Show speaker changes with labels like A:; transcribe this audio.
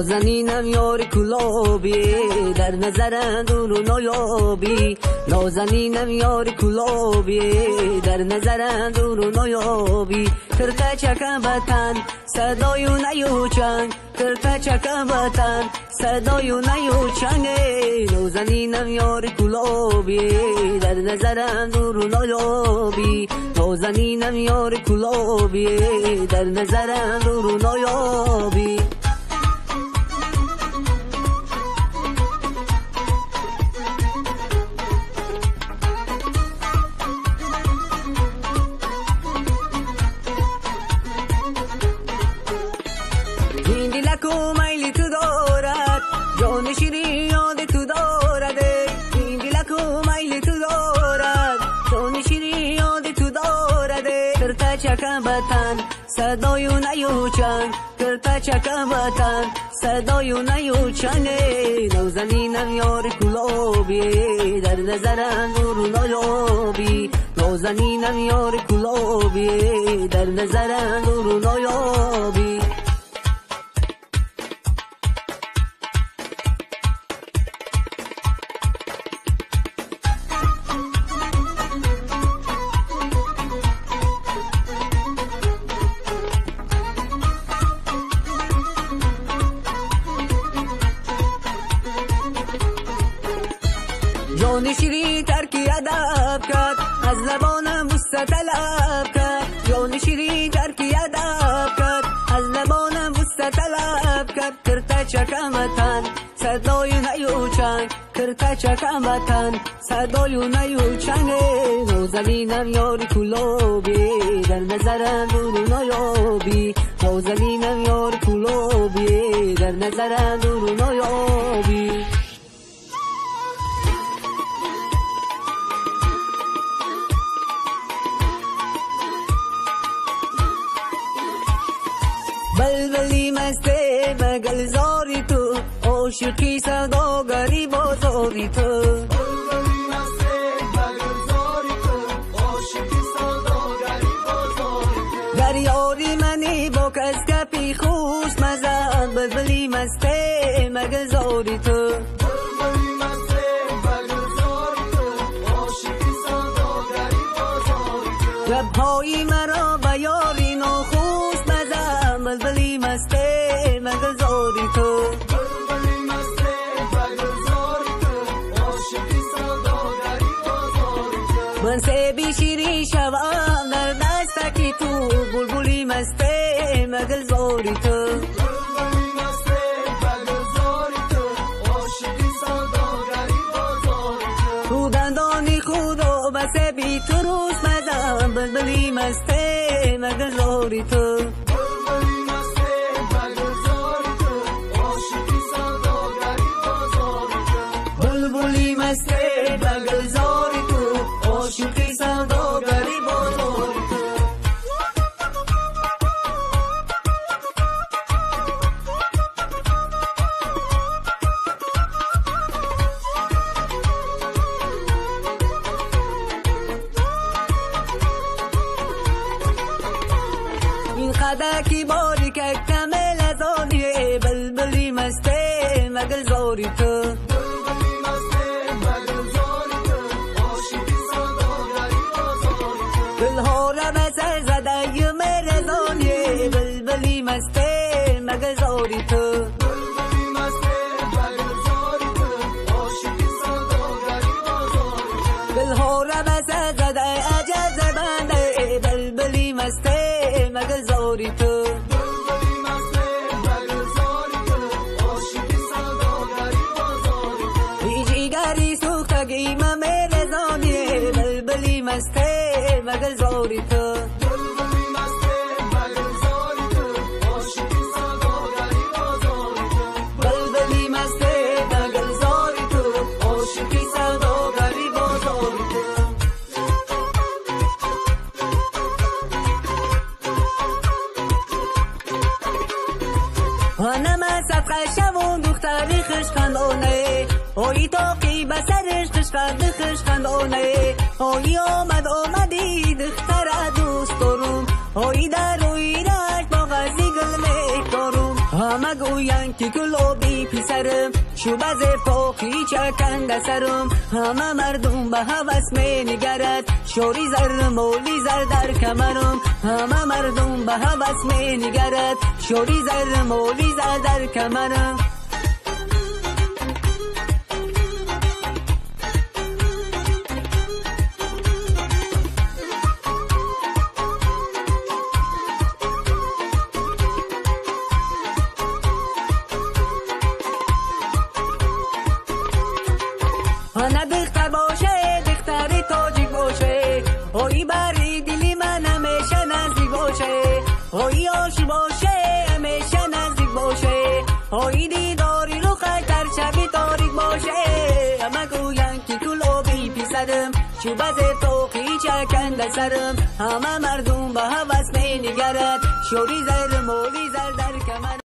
A: نازنینم یار کلابی در نظرم دور و نایابی نازنینم یار کلابی در نظرم دور و نایابی کرتا چکم بطن صدای و نیوچنگ کرتا چکم بطن صدای و نیوچنگ نازنینم یار کلابی در نظرم دور و نایابی نازنینم یار کلابی در نظرم دور و نایابی دلکو میل تو دارد جان شیرین یاد تو دارد این دلکو میل تو دارد جان شیرین یاد تو دارد کرتا چکم بطن صدای و نیوچنگ کرتا چکم بطن صدای و نیوچنگ نازنینم یار کلابی در نظرم دور و نایابی نازنینم یار کلابی در نظرم دور و نایابی جان شیرین ترکی ادب کرد از لبانم بوسه طلب کرد جان شیرین ترکی ادب کرد از لبانم بوسه طلب کرد کرتا چکم بطن صدای نیوچنگ کرتا چکم بطن صدای نیوچنگ نازنینم یار کلابی در نظرم دور و نایابی نازنینم یار کلابی در نظرم دور و نایابی بلبلی مسته مگل زاری تو عاشقی سوداگری بازاری تو
B: بلبلی مسته مگل زاری تو عاشقی سوداگری بازاری تو
A: در یاری منی با کس کپی خوش مزن بلبلی مسته مگل زاری تو
B: بلبلی مسته مگل زاری تو عاشقی سوداگری بازاری تو
A: لبهای مرا به یاری ناخوش مزن بلبلی مسته مگل زاری تو
B: بلبلی مسته مگل زاری تو عاشقی سوداگری بازاری تو
A: من سیبی شیرین شوم در دستکی تو بلبلی مسته مگل زاری تو
B: بلبلی مسته مگل زاری تو عاشقی سوداگری بازاری تو
A: رو دندانی خود و بسه بی تو روز مزم بلبلی مسته مگل زاری تو
B: بلبلی مسته مگل زاری تو عاشقی سوداگری بازاری تو
A: بلبلی مسته مگل زاری تو عاشقی سوداگری بازاری تو این خدکی باری که کمل از آنیه بلبلی مسته مگل زاری تو
B: بلبلی مسته مگل زاری تو عاشقی سوداگری بازاری تو
A: دلها را به سر زده ی مرزانیه بلبلی مسته مگل زاری تو
B: بلبلی مسته مگل زاری تو عاشقی سوداگری بازاری تو
A: دلها را به سر زده عجز بنده بلبلی مسته مگل زاری تو
B: بلبلی مسته مگل زاری تو عاشقی سوداگری بازاری تو
A: بی جیگری سوختگی من مرزانیه بلبلی مسته مگل زاری تو
B: بلبلی مسته مگل زاری تو عاشقی سوداگری بازاری تو
A: بلبلی مسته مگل زاری تو عاشقی سوداگری بازاری تو هنم صفقه شوون دختری خشخندانه آیی تاقی بسرش خشخندانه آیی آمدی دختر دوست دارم آیی در روی رشت با غزی گل مهدارم همه گوین که گلابی پسرم شوبز فوقی چکند سرم همه مردم به هوس می نگرد شوری زر مولی زر در کمرم همه مردم به هوس می نگرد شوری زر مولی زر در کمرم نه دختر باشه دختر تاجیک باشه اوی بری دلی من همیشه نزدیک باشه اوی عاشق باشه همیشه نزدیک باشه اوی دیداری رو خطر شبی تاریک باشه همه گوین که گلابی پسرم چوبز توقی چکند سرم همه مردم به هوس می نگرد شوری زر مولی زر در کمرم